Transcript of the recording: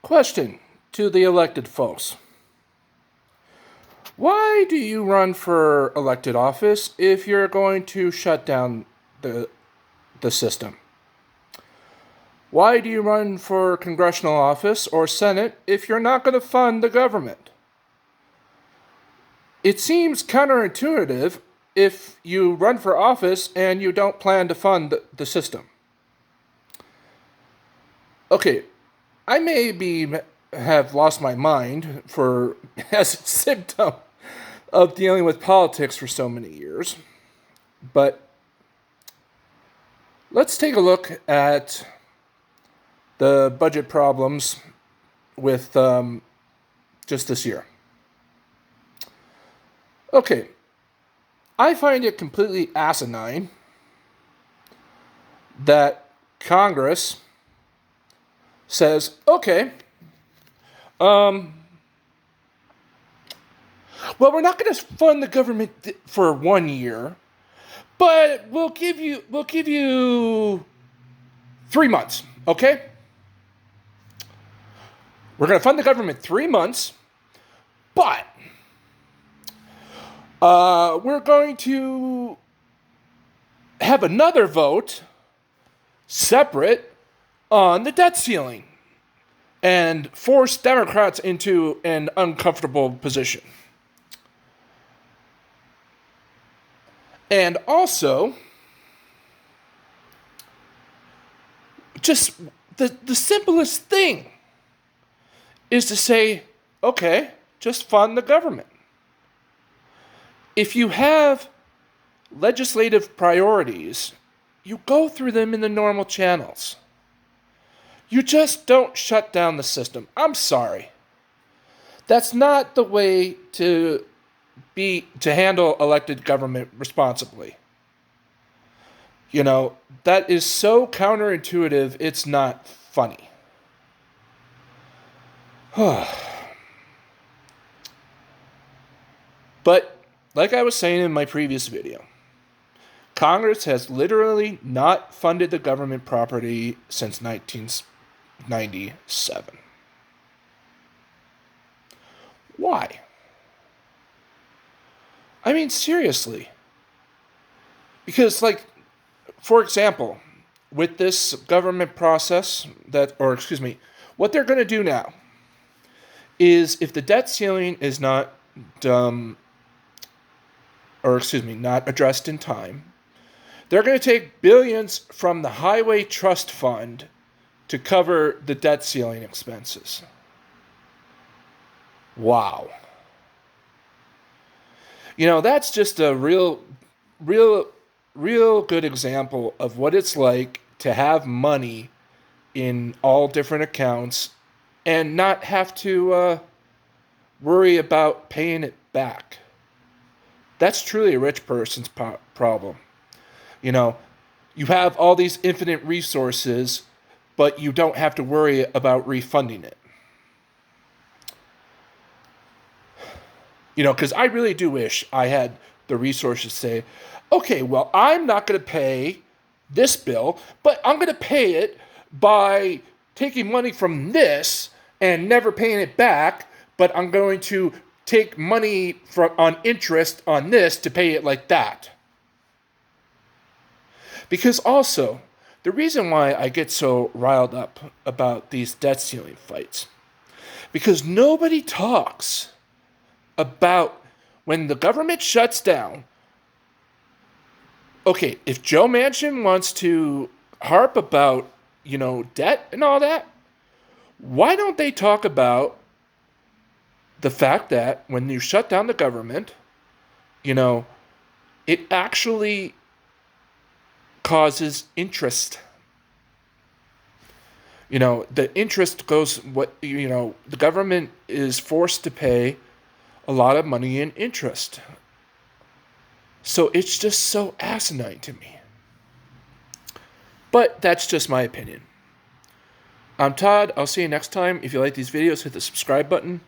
Question to the elected folks. Why do you run for elected office if you're going to shut down the system? Why do you run for congressional office or Senate if you're not going to fund the government? It seems counterintuitive if you run for office and you don't plan to fund the system. Okay, I have lost my mind as a symptom of dealing with politics for so many years, but let's take a look at the budget problems with just this year. Okay, I find it completely asinine that Congress says, okay, well, we're not going to fund the government for 1 year, but we'll give you 3 months, okay? We're going to fund the government 3 months, but we're going to have another vote separate on the debt ceiling and force Democrats into an uncomfortable position. And also, just the simplest thing is to say, okay, just fund the government. If you have legislative priorities, you go through them in the normal channels. You just don't shut down the system. I'm sorry. That's not the way to handle elected government responsibly. You know, that is so counterintuitive, it's not funny. But, like I was saying in my previous video, Congress has literally not funded the government properly since 1997. Why? I mean, seriously. Because, for example, with this government process what they're going to do now is if the debt ceiling is not addressed in time, they're going to take billions from the Highway Trust Fund to cover the debt ceiling expenses. Wow. You know, that's just a real good example of what it's like to have money in all different accounts and not have to worry about paying it back. That's truly a rich person's problem. You know, you have all these infinite resources, but you don't have to worry about refunding it. You know, because I really do wish I had the resources to say, okay, well, I'm not going to pay this bill, but I'm going to pay it by taking money from this and never paying it back, but I'm going to take money on interest on this to pay it like that. Because also, the reason why I get so riled up about these debt ceiling fights, because nobody talks about when the government shuts down. Okay, if Joe Manchin wants to harp about, debt and all that, why don't they talk about the fact that when you shut down the government, it actually causes interest. The interest goes, the government is forced to pay a lot of money in interest. So it's just so asinine to me. But that's just my opinion. I'm Todd. I'll see you next time. If you like these videos, hit the subscribe button.